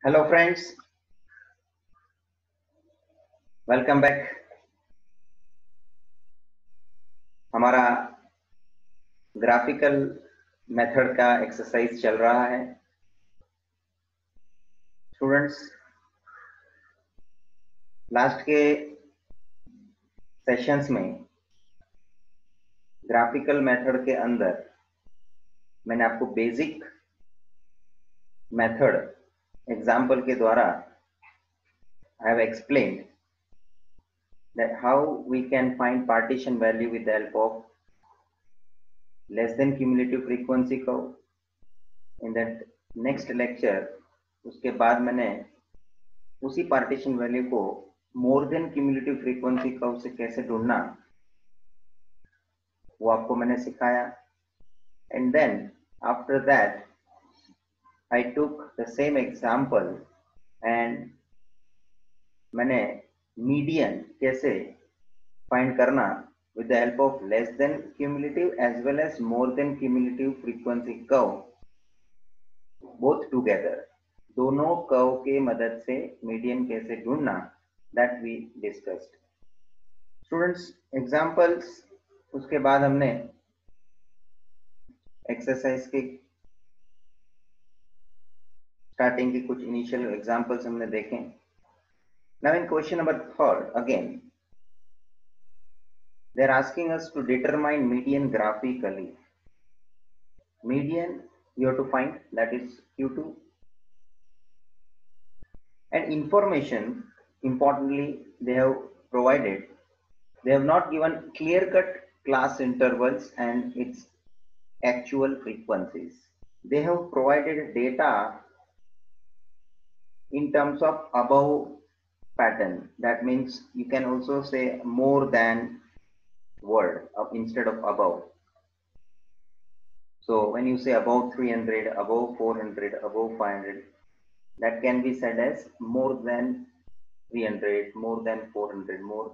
Hello friends, welcome back. हमारा graphical method का exercise चल रहा है। स्टूडेंट्स, लास्ट के सेशंस में ग्राफिकल मेथड के अंदर मैंने आपको बेसिक मेथड एग्जाम्पल के द्वारा I have explained that how we can find partition value with the help of less than cumulative frequency curve. In that next lecture, उसके बाद मैंने उसी पार्टीशन वैल्यू को more than cumulative frequency curve से कैसे ढूंढना वो आपको मैंने सिखाया। And then after that I took the same example and मैंने मीडियन कैसे फाइंड करना with the help of less than cumulative as well as more than cumulative frequency curve both together, दोनों कर्व के मदद से मीडियन कैसे ढूंढना that we discussed. Students, examples उसके बाद हमने एक्सरसाइज के स्टार्टिंग की कुछ इनिशियल एग्जांपल्स हमने देखे। Now in question number 3 again they are asking us to determine median graphically. Median you have to find, that is q2, and information importantly they have provided, they have not given clear cut class intervals and its actual frequencies. They have provided data in terms of above pattern. That means you can also say more than word instead of above. So when you say above 300, above 400, above 500, that can be said as more than 300, more than 400, more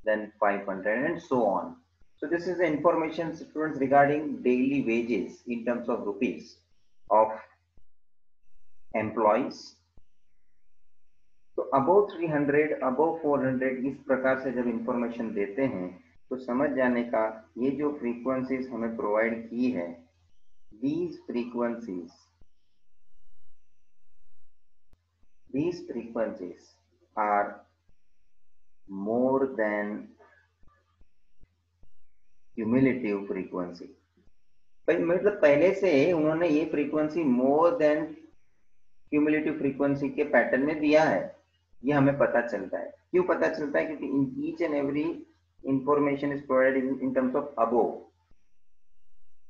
than 500, and so on. So this is the information, students, regarding daily wages in terms of rupees of employees. तो above 300, above 400 इस प्रकार से जब information देते हैं तो समझ जाने का ये जो फ्रीक्वेंसीज हमें प्रोवाइड की है, these frequencies are more than cumulative frequency. मतलब पहले से उन्होंने ये फ्रीक्वेंसी मोर देन क्यूमुलेटिव फ्रीक्वेंसी के पैटर्न में दिया है, ये हमें पता चलता है। क्यों पता चलता है? क्योंकि in each and every information is provided in terms of above.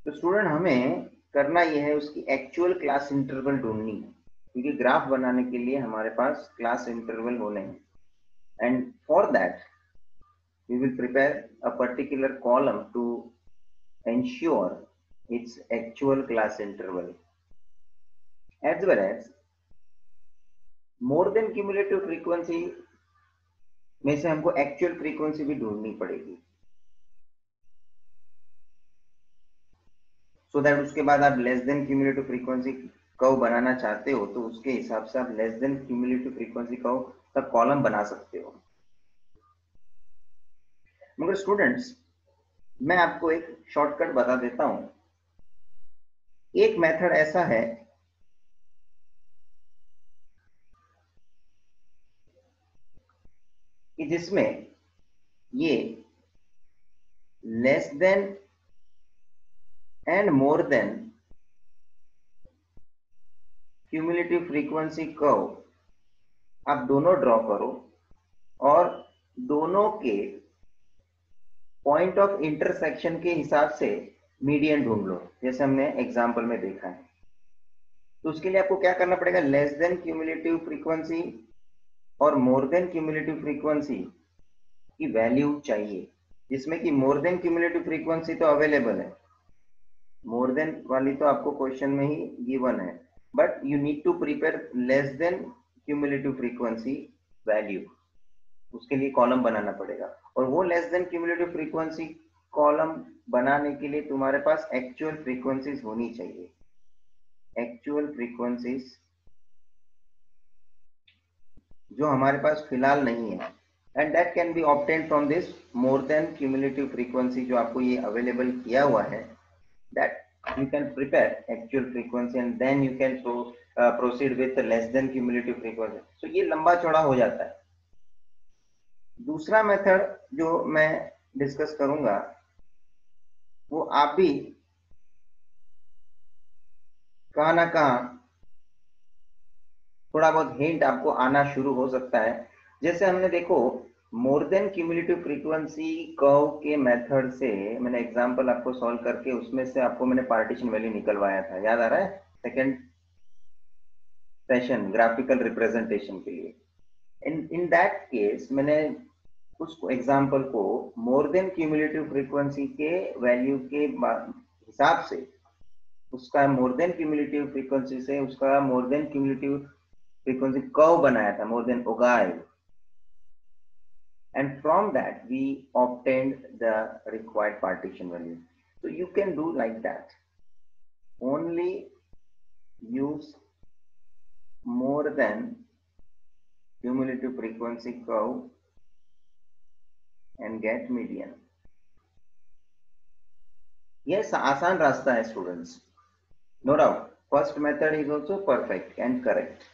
तो स्टूडेंट, हमें करना ये है उसकी एक्चुअल क्लास इंटरवल ढूंढनी है, क्योंकि ग्राफ बनाने के लिए हमारे पास क्लास इंटरवल होने हैं। And for that we will prepare a particular column to ensure its actual class interval, as well as more than cumulative frequency में से हमको actual frequency भी ढूंढनी पड़ेगी, so that उसके बाद आप less than cumulative frequency curve बनाना चाहते हो तो उसके हिसाब से आप less than cumulative frequency curve का कॉलम बना सकते हो। मगर स्टूडेंट्स, मैं आपको एक शॉर्टकट बता देता हूं। एक मेथड ऐसा है कि जिसमें ये less than and more than cumulative frequency curve आप दोनों ड्रॉ करो और दोनों के पॉइंट ऑफ इंटरसेक्शन के हिसाब से मीडियन ढूंढ लो, जैसे हमने एग्जांपल में देखा है। तो उसके लिए आपको क्या करना पड़ेगा? लेस देन क्यूमुलेटिव फ्रीक्वेंसी और मोर देन क्यूमुलेटिव फ्रीक्वेंसी की वैल्यू चाहिए, जिसमें कि मोर देन क्यूमुलेटिव फ्रीक्वेंसी तो अवेलेबल है, मोर देन वाली तो आपको क्वेश्चन में ही गिवन है, but you need to prepare less than cumulative frequency value. उसके लिए कॉलम बनाना पड़ेगा, और वो less than cumulative frequency column बनाने के लिए तुम्हारे पास एक्चुअल फ्रीक्वेंसीज होनी चाहिए। एक्चुअल फ्रीक्वेंसीज जो हमारे पास फिलहाल नहीं है, and that can be obtain from this more than cumulative frequency जो आपको ये अवेलेबल किया हुआ है, that you can prepare actual frequency and then you can proceed with the less than cumulative frequency. So ये लंबा चौड़ा हो जाता है। दूसरा मेथड जो मैं डिस्कस करूंगा वो आप भी कहाँ ना कहाँ थोड़ा बहुत हिंट आपको आना शुरू हो सकता है। जैसे हमने देखो मोर देन क्यूमुलेटिव फ्रीक्वेंसी कर्व के मेथड से मैंने एग्जांपल आपको सॉल्व करके उसमें से आपको मैंने पार्टीशन वैल्यू निकलवाया था, याद आ रहा है? सेकंड सेशन ग्राफिकल रिप्रेजेंटेशन के लिए। इन दैट केस मैंने उस एग्जांपल को मोर देन क्यूमुलेटिव फ्रीक्वेंसी के वैल्यू के हिसाब से उसका मोर देन क्यूमुलेटिव फ्रीक्वेंसी से उसका more than cumulative frequency curve बनाया था, more than ogive, and from that we obtained the required partition value. So you can do like that, only use more than cumulative frequency curve and get median. Yes, आसान रास्ता है students, no doubt. First method is also perfect and correct,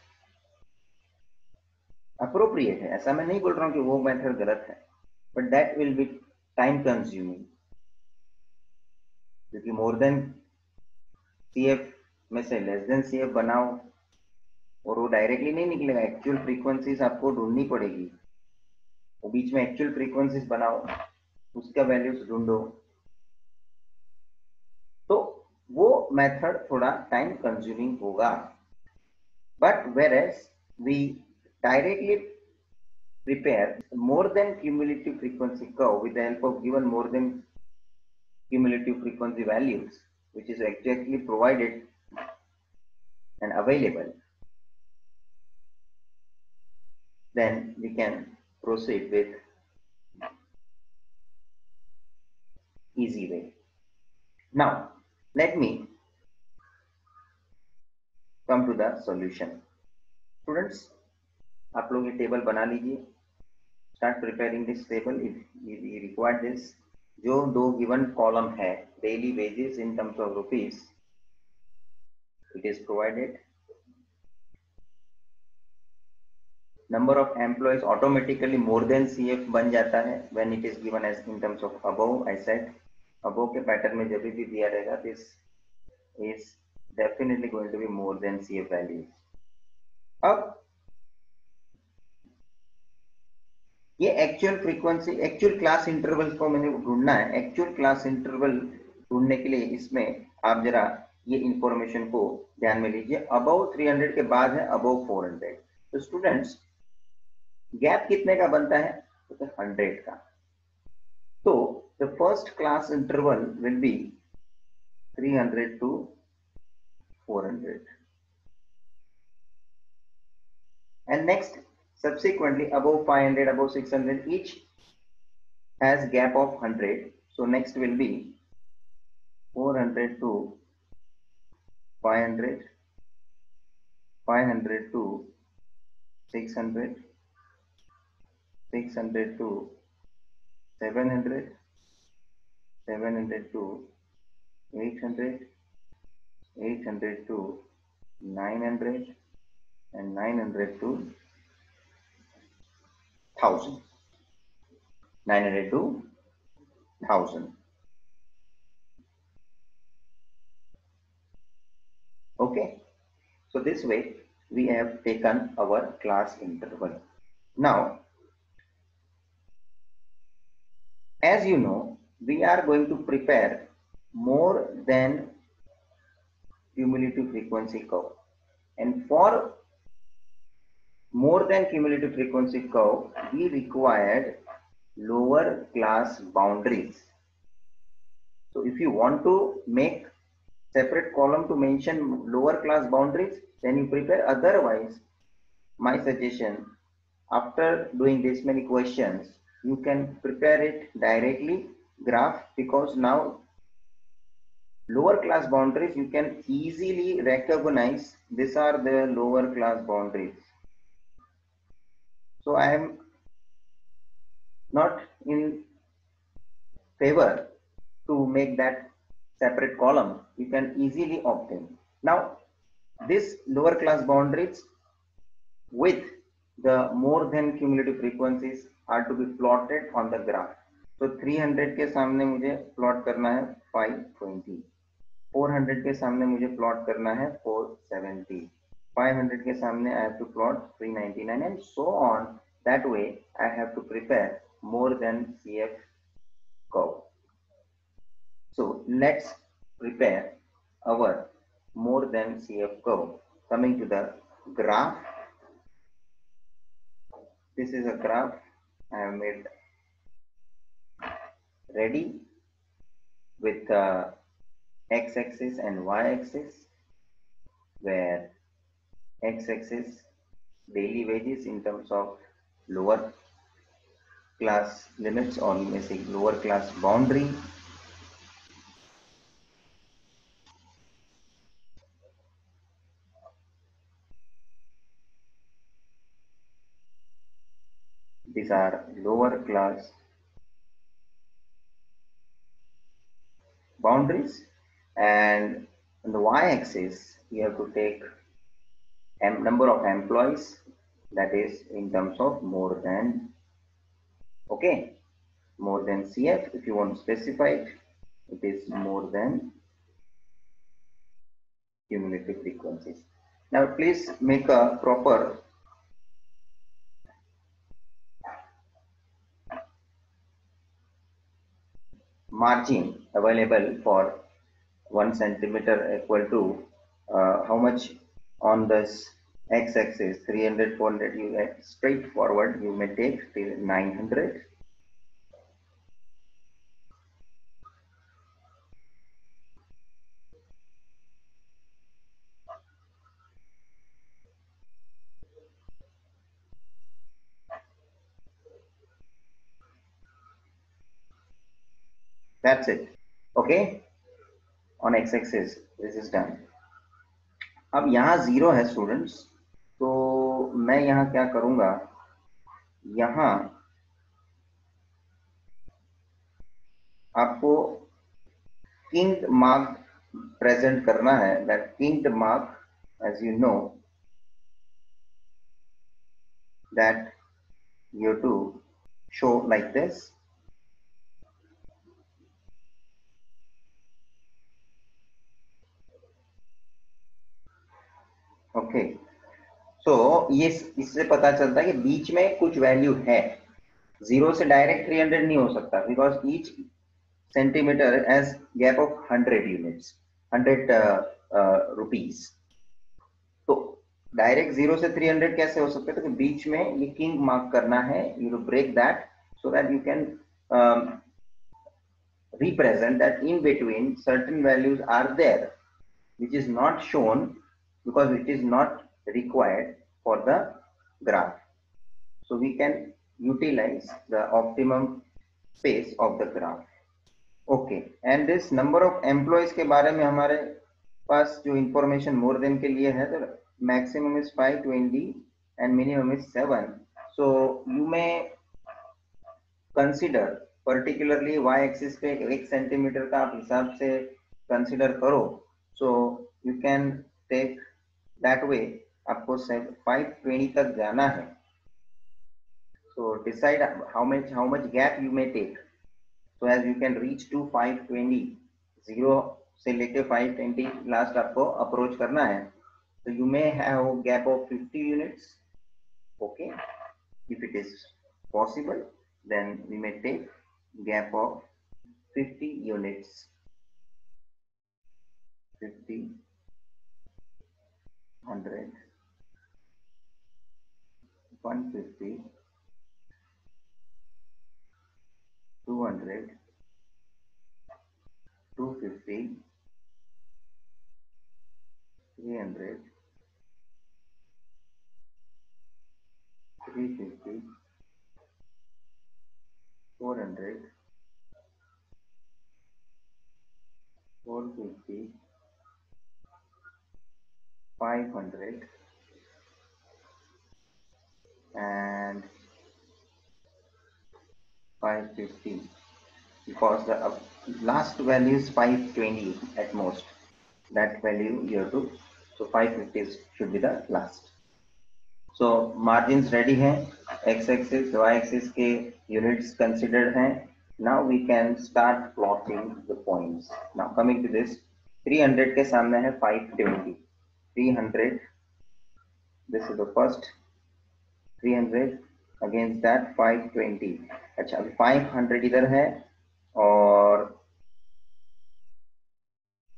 appropriate है, ऐसा मैं नहीं बोल रहा हूँ कि वो मेथड गलत है, but that will be time consuming, क्योंकि मोर देन CF में से लेस देन CF बनाओ और वो डायरेक्टली नहीं निकलेगा, एक्चुअल फ्रीक्वेंसीज आपको ढूंढनी पड़ेगी, वो बीच में एक्चुअल फ्रीक्वेंसीज बनाओ, उसका वैल्यूज ढूंढो, तो वो मेथड थोड़ा टाइम कंज्यूमिंग होगा। But whereas we directly prepare more than cumulative frequency curve with the help of given more than cumulative frequency values, which is exactly provided and available, then we can proceed with easy way. Now let me come to the solution. Students, आप लोग ये table बना लीजिए, start preparing this table if you require this. जो दो given column है, daily wages in terms of rupees, it is provided, number of employees automatically more than CF बन जाता है when it is given as in terms of above. I said above के pattern में जब भी दिया रहेगा this is definitely going to be more than CF value. अब ये actual frequency, actual class interval को मैंने ढूंढना है। एक्चुअल क्लास इंटरवल ढूंढने के लिए इसमें आप जरा ये इंफॉर्मेशन को ध्यान में लीजिए। अबव 300 के बाद है अबव 400। तो स्टूडेंट्स गैप कितने का बनता है? तो 100 का। तो the first class interval will be 300 to 400 and next subsequently above 500, above 600, each has gap of 100. So next will be 400 to 500, 500 to 600, 600 to 700, 700 to 800, 800 to 900, and 900 to 1000, 900 to 1000. Okay, so this way we have taken our class interval. Now as you know, we are going to prepare more than cumulative frequency curve, and for more than cumulative frequency curve we required lower class boundaries. So if you want to make separate column to mention lower class boundaries, then you prepare. Otherwise, my suggestion, after doing this many questions, you can prepare it directly graph, because now lower class boundaries you can easily recognize. These are the lower class boundaries. So I am not in favor to make that separate column. You can easily obtain. Now, this lower class boundaries with the more than cumulative frequencies are to be plotted on the graph. So 300 के सामने मुझे plot करना है 520, 400 के सामने मुझे plot करना है 470, 500 के सामने I have to plot 399 and so on. That way I have to prepare more than CF curve. So let's prepare our more than CF curve. Coming to the graph, this is a graph I have made ready with x-axis and y-axis, where x-axis daily wages in terms of lower class limits, or you may say lower class boundary. These are lower class boundaries, and on the y-axis you have to take number of employees, that is in terms of more than, okay, more than CF. If you want to specify it, it is more than cumulative frequencies. Now please make a proper margin available for 1 centimeter equal to how much on this x-axis, 300, 400, you get straightforward, you may take till 900. That's it. Okay, on x-axis this is done. अब यहाँ 0 है students, तो मैं यहाँ क्या करूँगा, यहाँ आपको किंग मार्क प्रेजेंट करना है. That king mark, as you know, that you have to show like this. Okay, so ये इससे पता चलता है कि बीच में कुछ वैल्यू है. 0 से डायरेक्ट 300 नहीं हो सकता, because each centimetre age gap of 100 units, 100 rupees. तो डायरेक्ट 0 से 300 कैसे हो सकता है? तो बीच में ये किंग मार्क करना है. You break that so that you can represent that in between certain values are there which is not shown because it is not required for the graph. So we can utilize the optimum space of the graph. Okay, and this number of employees के बारे में हमारे पास जो information more than के लिए है, तो maximum is 520 and minimum is 7. So you may consider particularly y axis पे 1 सेंटीमीटर का आप हिसाब से कंसिडर करो. So you can take that way. आपको 520 तक जाना है. So decide how much gap you may take. So as you can reach to 520, 0 से लेके 520 लास्ट आपको अप्रोच करना है. So you may have a gap of 50 units. Okay, if it is possible, then we may take gap of 50 units. 50, 100, 150, 200, 250, 300, 350, 400, 450, 500, and 550 because the last value is 520 at most. That value you have to, so 550 should be the last. So margins ready हैं, x axis y axis के units considered हैं. Now we can start plotting the points. Now coming to this, 300 के सामने है 520. 300, this is the first 300 against that 520. अच्छा, 500 इधर है और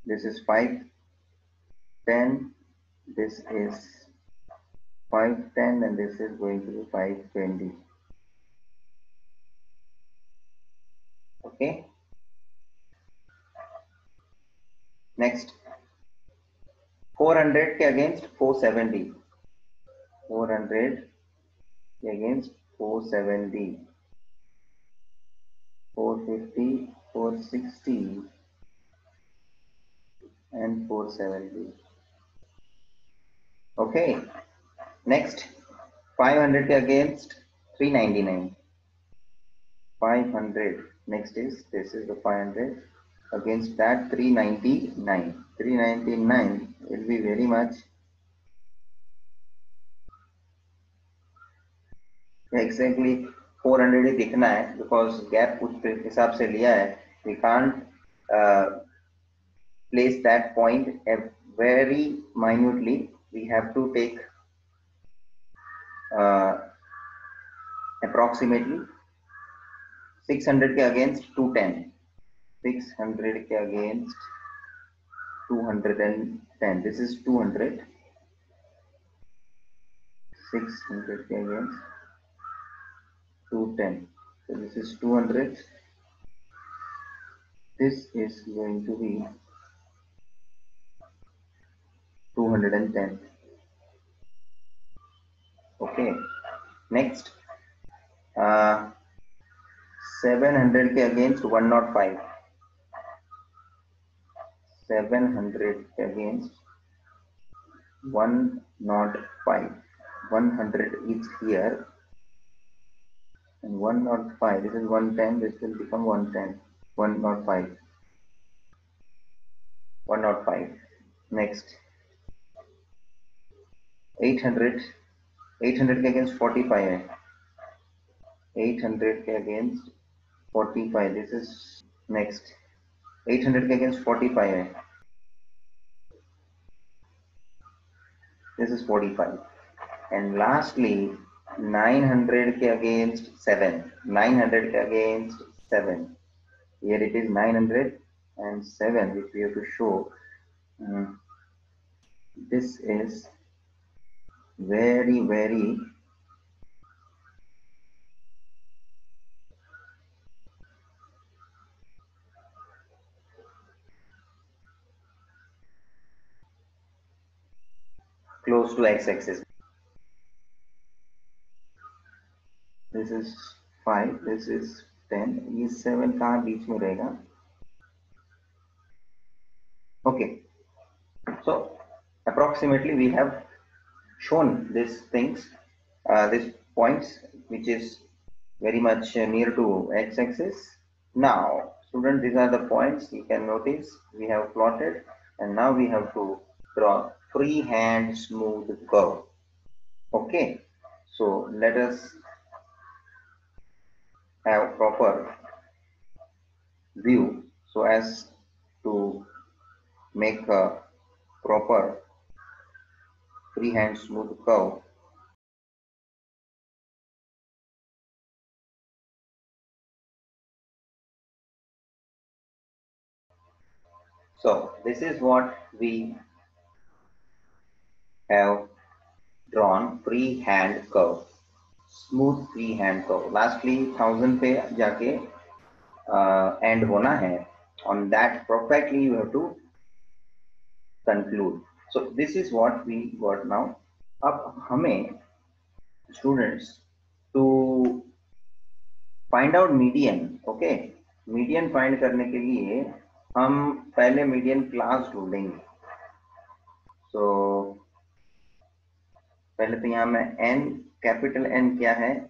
this is 510, this is 510 and this is going to be 520. Okay, next 400 के against 470. 400 के against 470. 450, 460 and 470. Okay, next 500 के against 399. 500, next is, this is the 500 against that 399. 399 will be very much exactly 400 ही दिखना है because gap उस हिसाब से लिया है. We can't place that point very minutely. We have to take approximately 600 के against 210. 600 के against 210. This is 200. 600 के against 210. So this is 200. This is going to be 210. Okay. Next, 700 के against 105. 700 के against 105. 100 is here and 105. This is 110. This will become 110. 105. 105. Next, 800. 800 के against 45 है. 800 के against 45. This is next. 800 के against 45 है. This is 45. And lastly, 900 के against 7. 900 के against 7. Here it is 900 and 7, which we have to show. This is very, very close to x-axis. This is 5, this is 10. ये 7 कहाँ बीच में रहेगा? Okay, so approximately we have shown these things, these points, which is very much near to x-axis. Now, students, these are the points you can notice we have plotted, and now we have to draw freehand smooth curve. Okay, so let us have proper view so as to make a proper freehand smooth curve. So this is what we have drawn, freehand curve, smooth freehand curve. Lastly 1000 पे जाके end होना है. On that perfectly you have to conclude. So this is what we got now. अब हमें students to find out median. Okay, median find करने के लिए हम पहले median class ढूंढेंगे. So पहले तो यहाँ में n, capital N क्या है?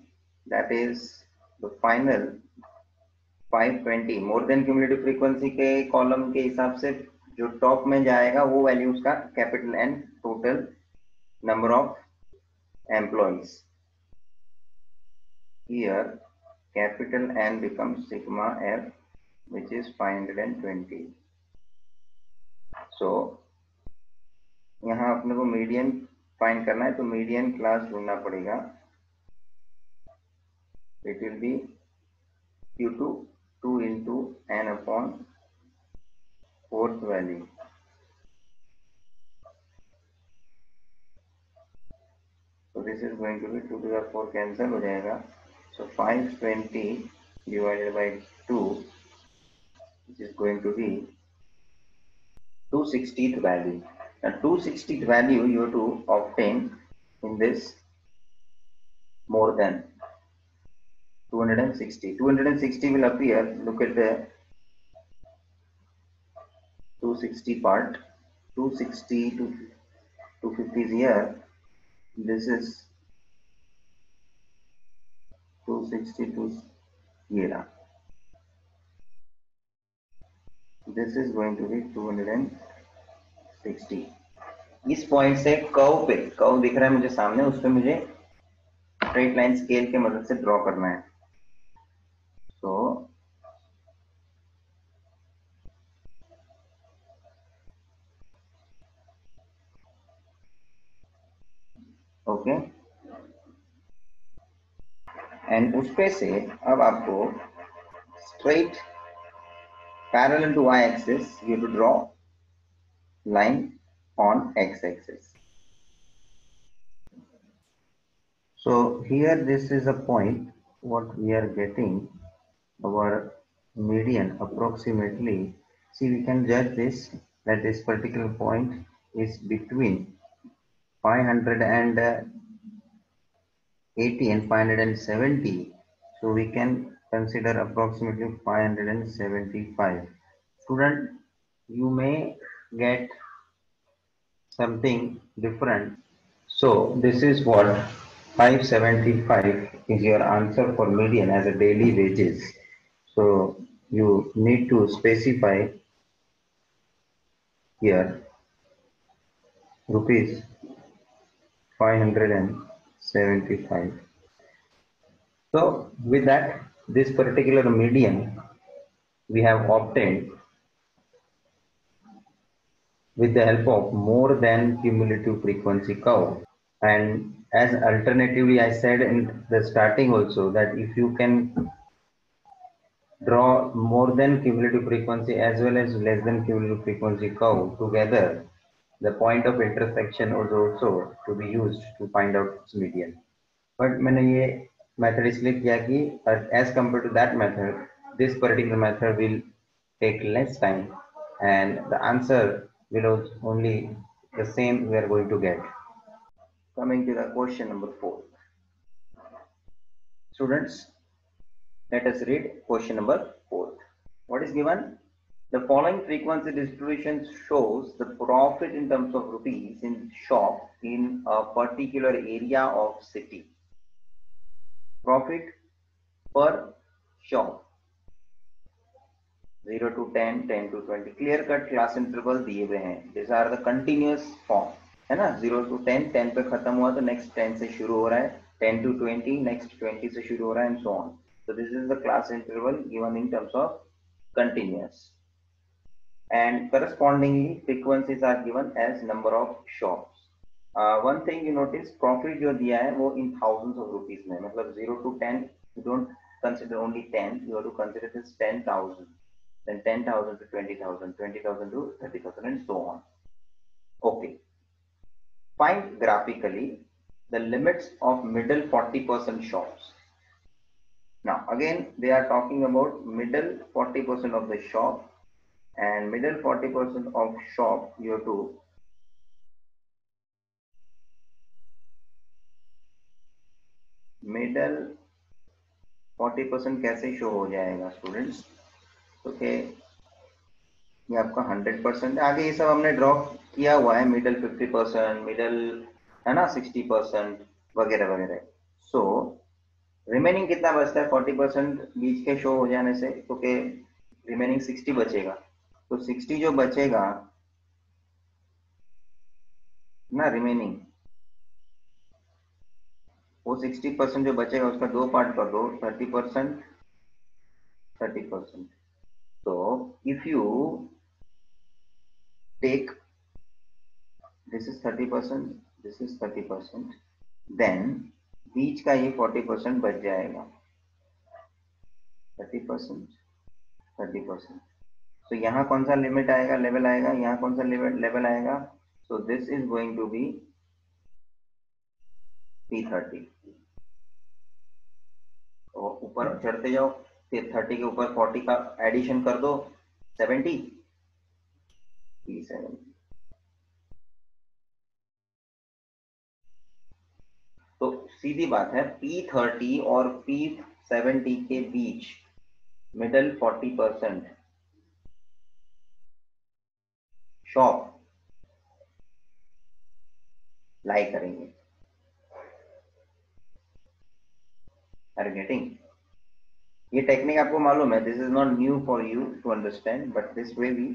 That is the final 520 more than cumulative frequency के कॉलम के हिसाब से जो टॉप में जाएगा वो वैल्यू उसका capital N total number of employees. Here capital N becomes sigma F which is 520। So यहाँ अपने को मीडियन फाइंड करना है, तो मीडियन क्लास ढूंढना पड़ेगा। It will be Q2 2 into n upon fourth value। So this is going to be 2 to the 4 cancel हो जाएगा। So 520 divided by 2 which is going to be 260th value। Now 260th value you have to obtain in this more than 260. 260 will appear, look at the 260 part, 260 to 250 is here, this is 260 to here, this is going to be 260। इस point से curve पे, curve दिख रहा है मुझे सामने, उस पे मुझे स्ट्रेट लाइन स्केल के मदद से ड्रॉ करना है। सो ओके, एंड उस पे से अब आपको straight parallel to y axis you have to draw line on x axis। So here this is a point what we are getting our median approximately। See, we can judge this that this particular point is between 580 and 570, so we can consider approximately 575। Student, you may get something different, so this is what 575 is your answer for median as a daily wages। So you need to specify here rupees 575। So with that, this particular median we have obtained with the help of more than cumulative frequency curve। And as alternatively I said in the starting also that if you can draw more than cumulative frequency as well as less than cumulative frequency curve together, the point of intersection was also to be used to find out its median। But मैंने ये method इसलिए किया कि as compared to that method, this particular method will take less time and the answer will only the same we are going to get। Coming to the question number 4, students, let us read question number 4। What is given? The following frequency distribution shows the profit in terms of rupees in shop in a particular area of city। Profit per shop 0 to 10, 10 to 20, clear cut class interval दिए हुए हैं। These are the continuous form, है ना। 0 to 10, 10 पे खत्म हुआ तो next 10 से शुरू हो रहा है, 10 to 20, next 20 से शुरू हो रहा है, and so on। So this is the class interval given in terms of continuous, and correspondingly frequencies are given as number of shops। One thing you notice, profit जो दिया है वो in thousands of rupees में, मतलब 0 to 10 you don't consider only 10, you have to consider this 10,000, then 10,000 to 20,000, 20,000 to 30,000, and so on। Okay, find graphically the limits of middle 40% shops। Now again they are talking about middle 40% of the shop, and middle 40% of shop you have to middle 40% कैसे show हो जाएगा students? Okay, ये आपका 100% आगे ये सब हमने draw किया हुआ है, मिडल 50%, मिडल है ना 60% वगैरह वगैरह। सो रिमेनिंग कितना बचता है 40% बीच के शो हो जाने से, तो के रिमेनिंग 60 बचेगा। तो 60 जो बचेगा ना रिमेनिंग, वो 60% जो बचेगा उसका दो पार्ट कर दो, 30%, 30%। तो if you take this is 30%, this is 30%, then बीच का ये 40% बच जाएगा, 30%, 30%। तो यहाँ कौन सा लिमिट आएगा, लेवल आएगा, यहाँ कौन सा लेवल आएगा, so this is going to be P30। तो ऊपर चढ़ते जाओ, फिर 30 के ऊपर 40 का एडिशन कर दो, 70, P70। तो सीधी बात है, P30 और P70 के बीच मिडल 40% शॉप लाई करेंगे। Are getting? ये टेक्निक आपको मालूम है, this is not new for you to understand, but this way we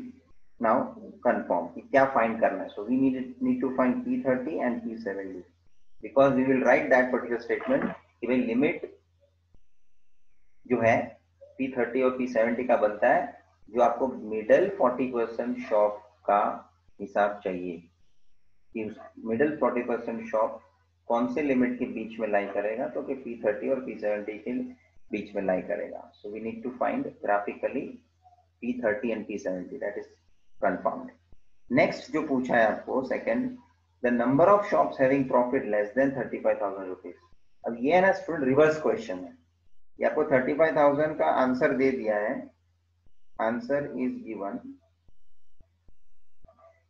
now confirm कि क्या फाइंड करना है। So we need to find P30 and P70 because we will write that particular statement कि भाई limit जो है P30 और P70 का बनता है, जो आपको मिडल 40% शॉप का हिसाब चाहिए कि मिडल 40% शॉप कौन से लिमिट के बीच में लाई करेगा, तो कि P30 और P70 के बीच में लाई करेगा। So we need to find graphically P30 and P70, that is confirmed. Next जो पूछा है आपको second, the number of shops having profit less than 35,000 rupees. अब ये है ना स्टूडेंट, रिवर्स क्वेश्चन है, ये आपको 35,000 का आंसर दे दिया है, आंसर इज गिवन।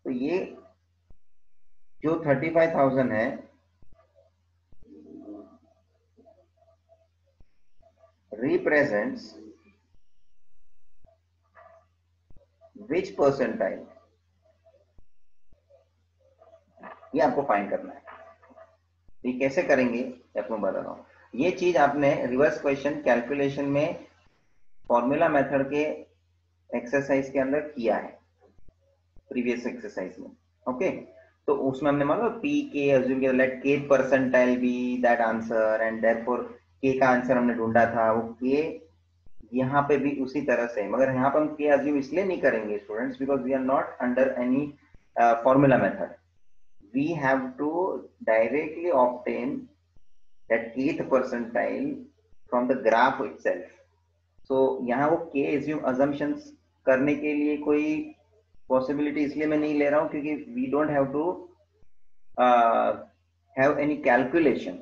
तो ये जो 35,000 है represents which percentile, ये आपको फाइंड करना है। ये कैसे करेंगे ये आपको बता रहा हूँ। ये चीज आपने रिवर्स क्वेश्चन कैलकुलेशन में फॉर्मूला मेथड के एक्सरसाइज के अंदर किया है, प्रीवियस एक्सरसाइज में। ओके, तो उसमें हमने मान लो पी के अज्यूम किया, let K percentile be that answer, and therefore K का आंसर हमने ढूंढा था, वो के यहाँ पे भी उसी तरह से। मगर यहाँ पर हम के अज्यूम इसलिए नहीं करेंगे students, because we are not under any formula method, we have to directly obtain that kth percentile from the graph itself. So यहाँ वो k assumptions करने के लिए कोई possibility इसलिए मैं नहीं ले रहा हूँ क्योंकि we don't have to have any calculation,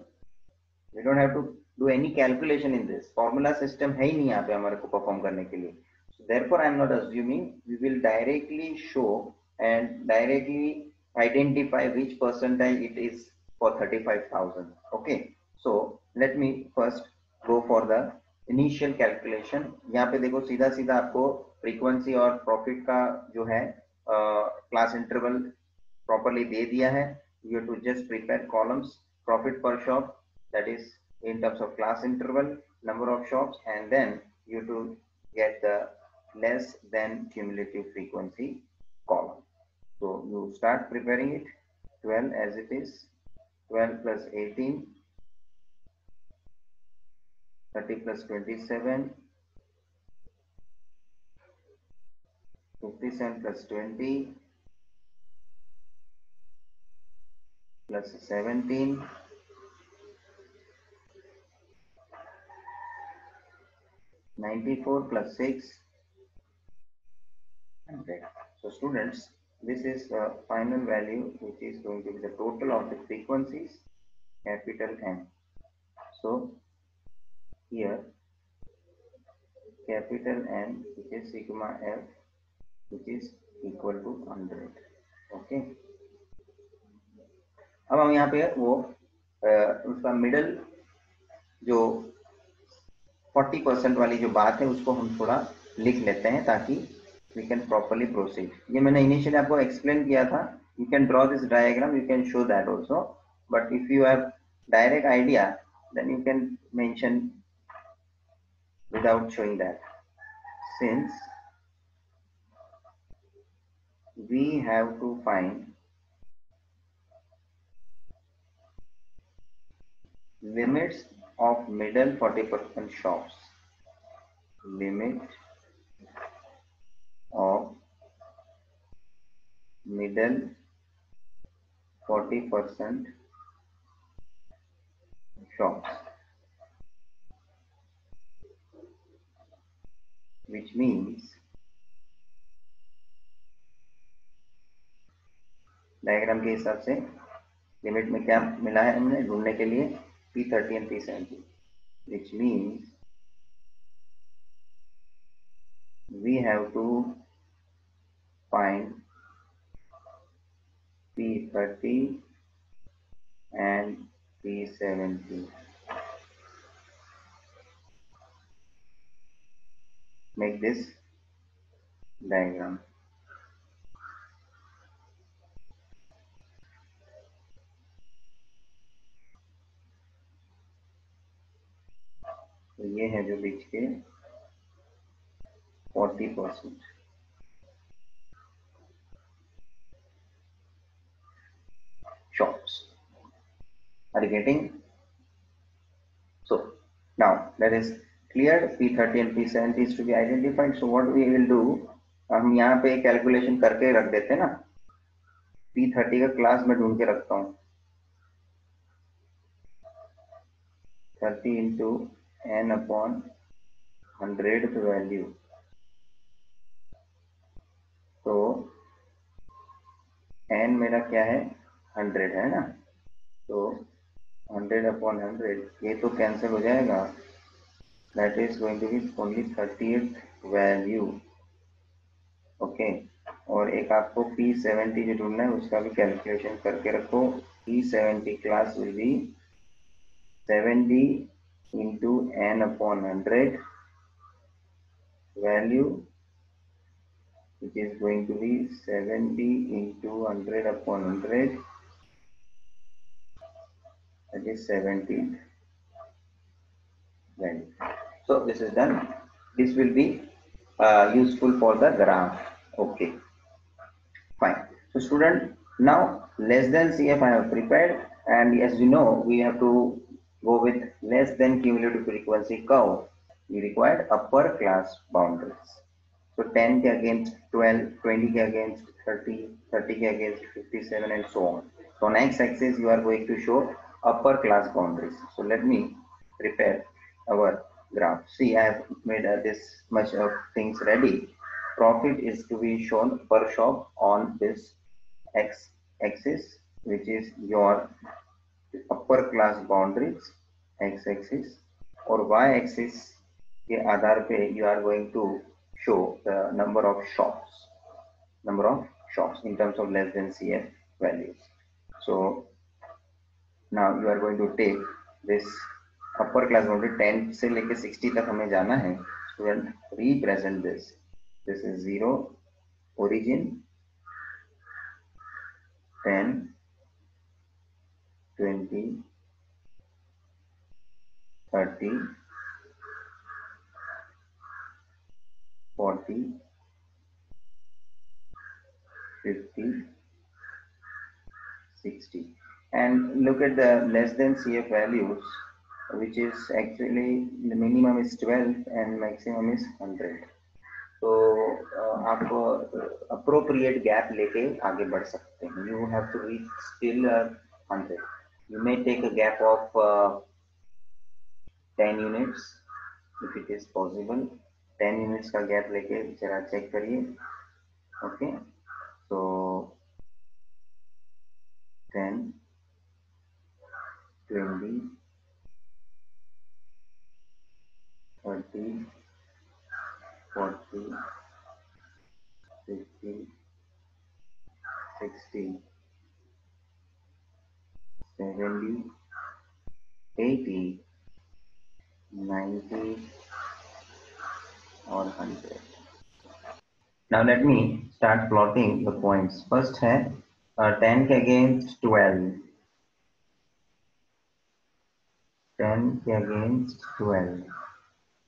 we don't have to do any calculation in this formula system, है ही नहीं यहाँ पे हमारे को perform करने के लिए। So therefore I am not assuming, we will directly show and directly identify which percentile it is for 35,000. Okay, so let me first go for the initial calculation। यहाँ पे देखो सीधा सीधा आपको फ्रीक्वेंसी और प्रॉफिट का जो है क्लास इंटरवल प्रॉपरली दे दिया है। You have to just prepare columns, profit per shop, that is in terms of class interval, number of shops, and then you have to get the less than cumulative frequency column. So you start preparing it, 12 as it is, 12 plus 18, 30 plus 27, 57 plus 20, plus 17, 94 plus 6, 100. So students, this is the final value which is going to be the total of the frequencies, capital N. So here capital N, which is sigma F, which is equal to 100. Okay, अब हम यहाँ पे वो उसका middle जो 40% वाली जो बात है उसको हम थोड़ा लिख लेते हैं ताकि we can properly proceed। ये मैंने इनिशियली आपको एक्सप्लेन किया था, you can draw this diagram, you can show that also, but if you have direct idea then you can mention without showing that. Since we have to find limits of middle 40% shops, limit of middle 40% shops, which means diagram के हिसाब से limit में क्या मिला है हमने ढूंढने के लिए P30 and P70, which means we have to find P30 and P70. Make this diagram. तो ये है जो बीच के 40% shops. Are you getting? So now that is clear. P30 and P70 is to be identified. So what we will do, हम यहाँ पे calculation करके रख देते हैं ना. P30 का क्लास में ढूंढ के रखता हूँ. 30 into n upon 100th value. तो n मेरा क्या है 100 है ना. तो 100 upon 100 ये तो कैंसिल हो जाएगा. That is going to be only 30th value. Okay. और एक आपको P70 जो ढूंढना है उसका भी कैलकुलेशन करके रखो. P70 class will be 70 into n upon 100 value, which is going to be 70 into 100 upon 100, that is 70th value. So this is done. This will be useful for the graph. Okay, fine. So student, now less than CF I have prepared, and as you know, we have to go with less than cumulative frequency curve. We required upper class boundaries. So 10 ke against 12, 20 ke against 30, 30 ke against 57, and so on. So on x-axis you are going to show upper class boundaries. So let me prepare our graph. See, I have made this much of things ready. Profit is to be shown per shop on this x-axis, which is your upper class boundaries x-axis, और y-axis के आधार पे you are going to show the number of shops in terms of less than CF values. So now you are going to take this upper class boundary 10 से लेके 60 तक हमें जाना है. Student, represent this. This is 0, origin, 10, 20, 30, 40, 50, 60, and look at the less than CF values, which is actually the minimum is 12 and maximum is 100. तो आप appropriate gap लेके आगे बढ़ सकते हैं. You have to reach still 100. You may take a gap of 10 units if it is possible. 10 units का gap लेके जरा चेक करिए. Okay, so 10, 20, 30, 40, 50, 60, 70, 80, 90 or 100. Now let me start plotting the points. First है 10 के against 12. 10 के against 12.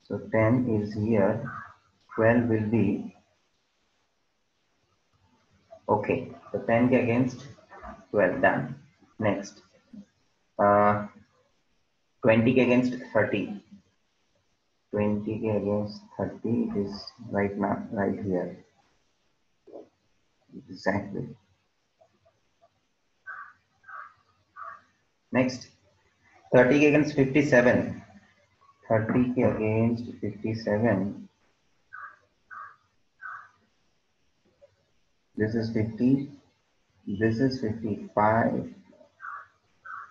So 10 is here, 12 will be okay. So 10 के against 12 done. Next 20 के against 30. 20 के against 30 is right now right here. Exactly. Next 30 के against 57. 30 के against 57. This is 50. This is 55.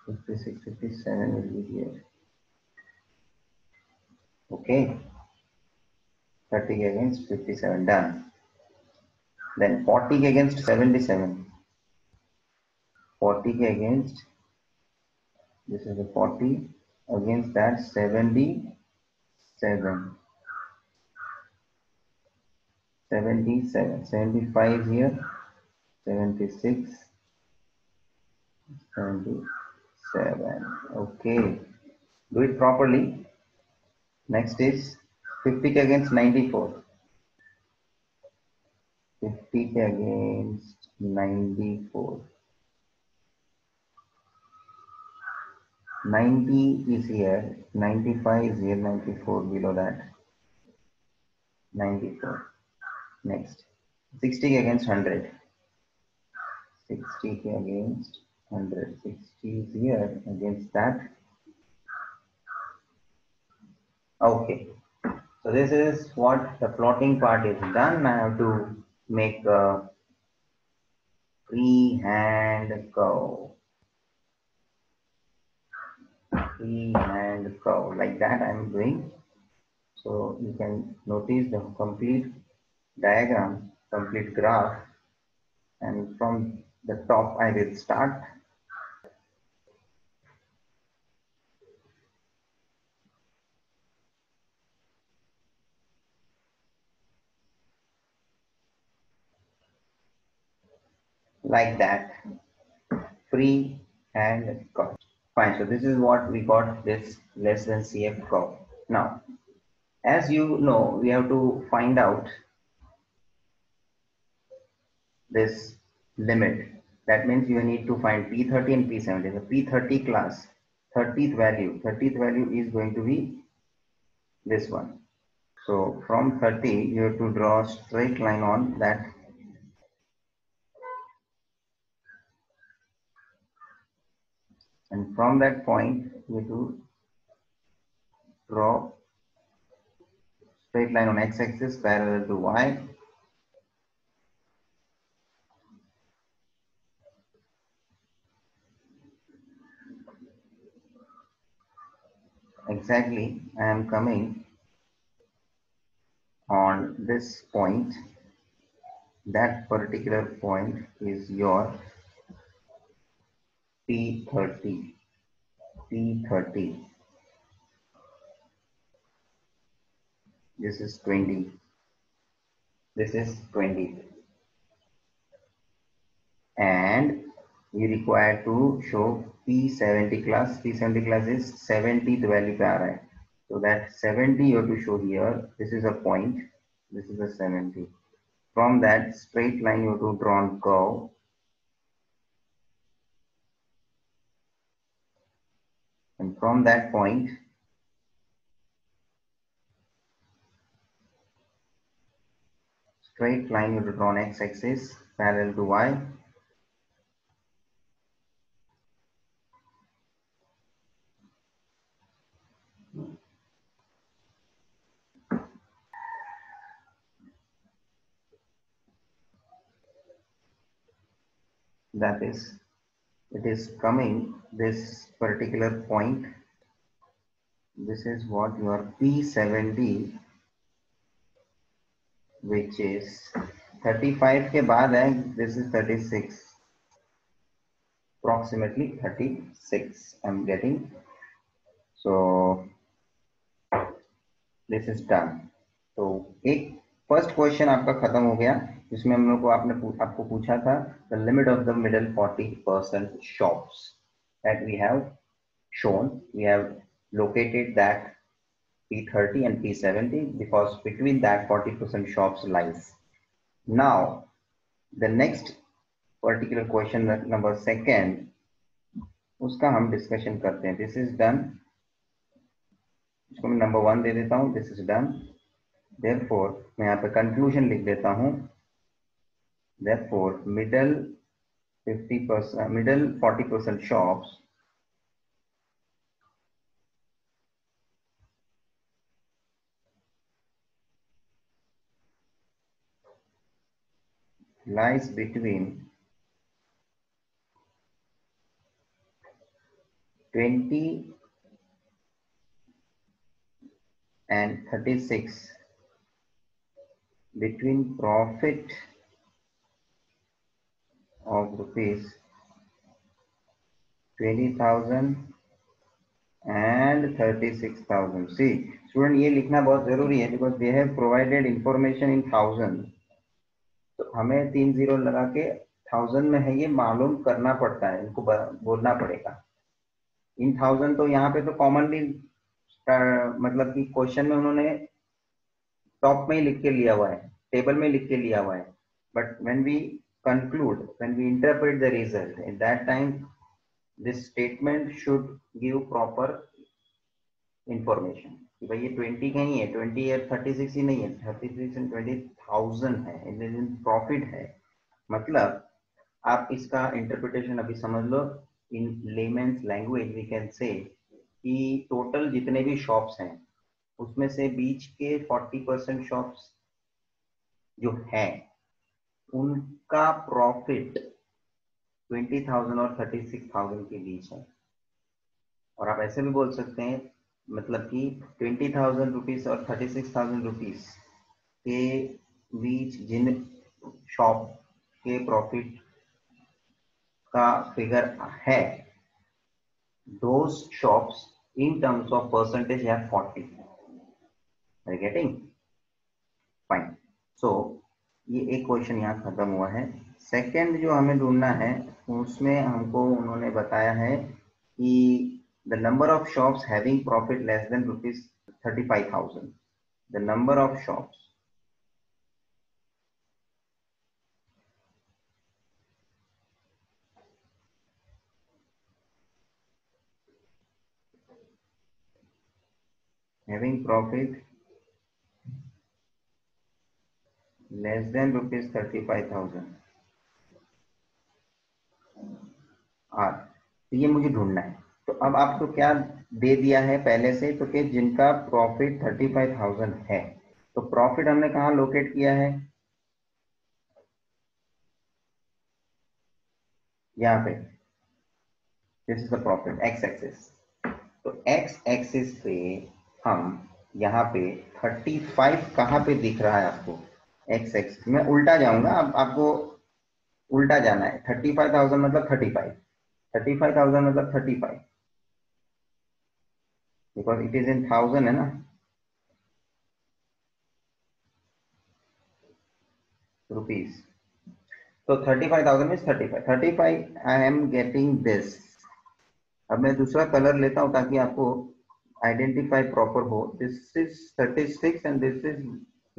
56, 57 will be here. Okay. 30 के against 57 done. Then 40 के against 77. 40 के against, this is the 40, against that 77. 77, 75 here, 76, 77. Okay, do it properly. Next is 50 against 94. 50 against 94. 90 is here, 95 is here, 94 below that. 94. Next 60 against 100. 60 against 100. 60 is here against that. Okay, so this is what the plotting part is done. I have to make a freehand curve. Freehand curve like that I am doing. So you can notice the complete diagram, complete graph, and from the top I will start. Like that, free hand curve. Fine, so this is what we got, this less than CF curve. Now, as you know, we have to find out this limit. That means you need to find P30 and P70. The P30 class, 30th value is going to be this one. So from 30, you have to draw a straight line on that. And from that point, you have to draw straight line on x-axis parallel to y. Exactly, I am coming on this point. That particular point is your P30. P30. This is 20. This is 20. And we require to show P70 class. P70 class is 70th value पे आ रहा है. So that 70 you have to show here. This is a point. This is a 70. From that straight line you have to draw on curve. And from that point, straight line you have to draw on x-axis parallel to y. That is, it is coming this particular point. This is what your P70, which is 35 के बाद है. This is 36, approximately 36 I'm getting. So this is done. तो एक first question आपका खत्म हो गया, जिसमें हम लोग को आपको पूछा था the limit of the middle 40% shops that we have shown. We have located that P30 and P70 because between that 40% shops lies. Now the next particular question number second, उसका हम डिस्कशन करते हैं. दिस इज डन, इसको मैं number 1 दे देता हूं. This is done. Therefore मैं यहाँ पे कंक्लूजन लिख देता हूं. Therefore middle 40% shops lies between 20 and 36 between profit of rupees 20,000 and 36,000. See, student ये लिखना बहुत जरूरी है because they have provided information in 1000. तो हमें 3 जीरो लगा के 1000 में है ये मालूम करना पड़ता है, इनको बोलना पड़ेगा. इन 1000 तो यहाँ पे तो कॉमनली मतलब कि क्वेश्चन में उन्होंने टॉप में ही लिख के लिया हुआ है, टेबल में लिख के लिया हुआ है. But when we conclude, when we interpret the result, at that time this statement should give proper information कि भाई ये 20 कहीं है, 20 या 36 ही नहीं है, 36 and 20,000 है, प्रॉफिट है. मतलब आप इसका इंटरप्रिटेशन अभी समझ लो. इन लेमेन्स लैंग्वेज वी कैन से कि टोटल जितने भी शॉप्स हैं उसमें से बीच के 40% शॉप्स जो है उनका प्रॉफिट 20,000 और 36,000 के बीच है. और आप ऐसे भी बोल सकते हैं मतलब कि 20,000 रुपीज और 36,000 रुपीज के बीच जिन शॉप के प्रॉफिट का फिगर है, those shops in terms of percentage है 40. Are you getting? Fine. So ये एक क्वेश्चन यहाँ खत्म हुआ है. सेकंड जो हमें ढूंढना है उसमें हमको उन्होंने बताया है कि the number of shops having profit less than rupees 35,000. The number of shops having profit less than rupees 35,000 are. तो ये मुझे ढूंढना है. तो अब आपको क्या दे दिया है पहले से, तो कि जिनका प्रॉफिट 35,000 है. तो प्रॉफिट हमने कहाँ लोकेट किया है, यहाँ पे. This is the profit x axis. तो एक्स एक्सिस पे हम यहाँ पे 35 कहाँ पे दिख रहा है आपको, एक्स एक्सिस. मैं उल्टा जाऊंगा, अब आपको उल्टा जाना है. 35,000 मतलब 35, 35,000 मतलब 35 बिकॉज इट इज इन 1000 है ना. रुपीज. तो 35,000 means 35 I am getting this. अब मैं दूसरा कलर लेता हूं ताकि आपको आइडेंटिफाई प्रॉपर हो. This is 36 and this is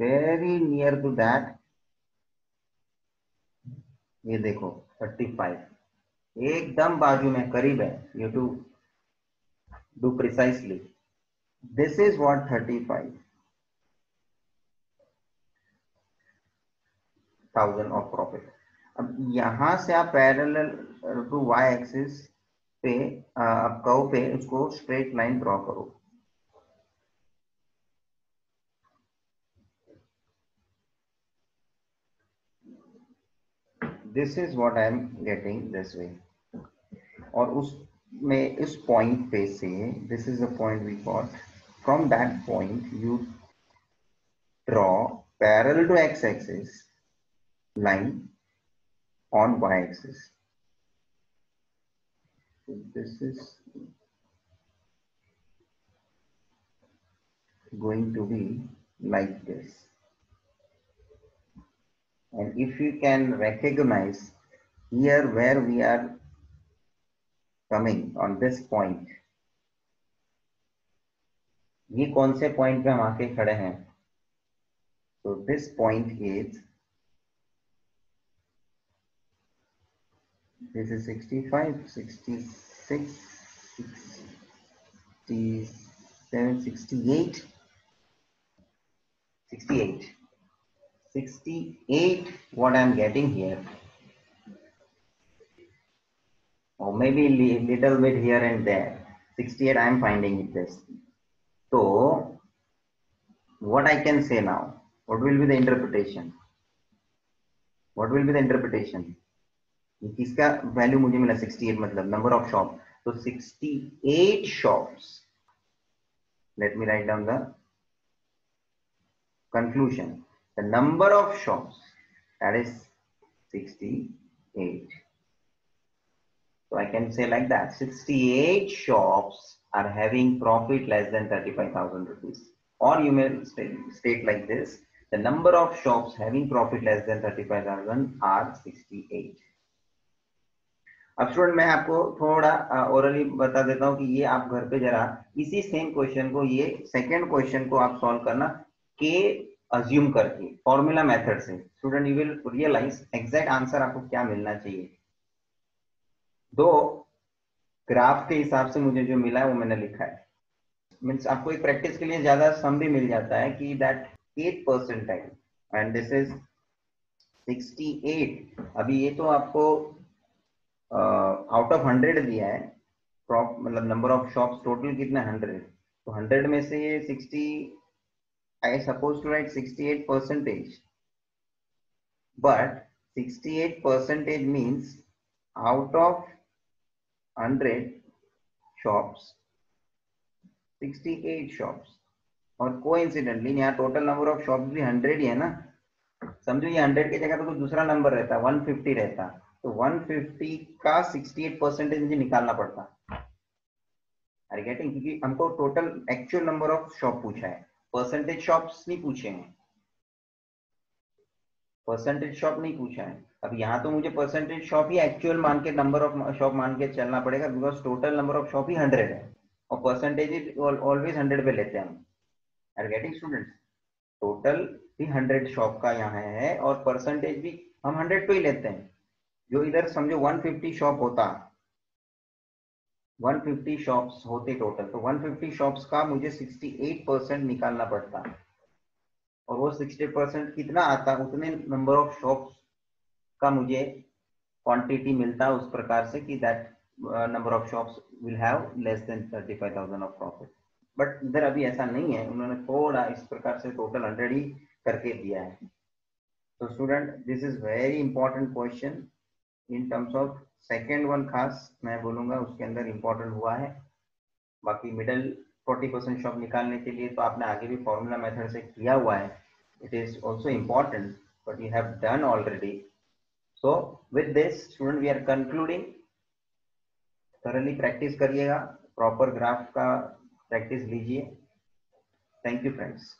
very near to that. ये देखो 35 एकदम बाजू में करीब है. You to do precisely. This is what 35,000 of profit. अब यहां से आप पैरेलल टू वाई एक्सिस पे अब कर्व पे उसको स्ट्रेट लाइन ड्रॉ करो. This is what I am getting this way. और उस में इस पॉइंट पे से this is the point we got. From that point you draw parallel to X axis line on y axis. So this is going to be like this. And if you can recognize here where we are coming on this point, ये कौन से point पे हम आके खड़े हैं? तो this point is, this is 65, 66, 67, 68, 68, 68, what I'm getting here, or maybe little bit here and there. 68 I'm finding it this. So what I can say now, what will be the interpretation? What will be the interpretation? किसका value मुझे मिला 68, मतलब number of shop. तो 68 shops. Let me write down the conclusion. The number of shops, that is 68. So I can say like that, 68 shops are having profit less than 35,000 rupees. Or you may state like this, the number of shops having profit less than 35,000 are 68. अब student मैं आपको थोड़ा orally बता देता हूं कि ये आप घर पे जरा इसी सेम क्वेश्चन को, ये सेकंड क्वेश्चन को आप सॉल्व करना के अज्यूम करके फॉर्मूला मेथड से. Student you will realise exact answer आपको क्या मिलना चाहिए. दो ग्राफ के हिसाब से मुझे जो मिला है वो मैंने लिखा है. मीन्स आपको एक प्रैक्टिस के लिए ज्यादा सम भी मिल जाता है कि दैट 8% एंड दिस इज 68. अभी ये तो आपको आउट ऑफ 100 दिया है, मतलब नंबर ऑफ शॉप्स टोटल कितना 100. तो 100 में से ये 60, I suppose to write 68%, but 68% means out of 100 shops 68 shops. और कोइंसिडेंटली यहाँ टोटल नंबर ऑफ शॉप्स भी 100 ही है ना. समझो ये 100 की जगह पे कोई दूसरा नंबर रहता, 150 रहता, तो 150 का 68% मुझे निकालना पड़ता. Are getting? क्योंकि हमको total actual number of shop पूछा है, परसेंटेज शॉप्स नहीं पूछे हैं, परसेंटेज शॉप नहीं पूछा है. अब यहाँ तो मुझे परसेंटेज शॉप ही एक्चुअल मान के, नंबर ऑफ शॉप मान के चलना पड़ेगा, because total number of shop ही 100 है और परसेंटेज ऑलवेज 100 पे लेते हैं हम. Are getting students? टोटल भी 100 शॉप का यहाँ है और परसेंटेज भी हम 100 पे ही लेते हैं. जो इधर समझो 150 शॉप होता, 150 शॉप्स होते टोटल, तो 150 शॉप्स का मुझे 68% निकालना पड़ता और वो 68% कितना आता, उतने नंबर ऑफ शॉप्स का मुझे क्वांटिटी मिलता उस प्रकार से कि that number of shops will have less than 35,000 of profit. But इधर अभी ऐसा नहीं है, उन्होंने थोड़ा इस प्रकार से टोटल 100 ही करके दिया है. तो student this is very important question in terms of second one, खास मैं बोलूंगा उसके अंदर इंपॉर्टेंट हुआ है. बाकी मिडल 40% शॉप निकालने के लिए तो आपने आगे भी फॉर्मूला मेथड से किया हुआ है. It is also important but you have done already. So with this student we are concluding. Thoroughly practice करिएगा, प्रॉपर ग्राफ का प्रैक्टिस लीजिए. Thank you friends.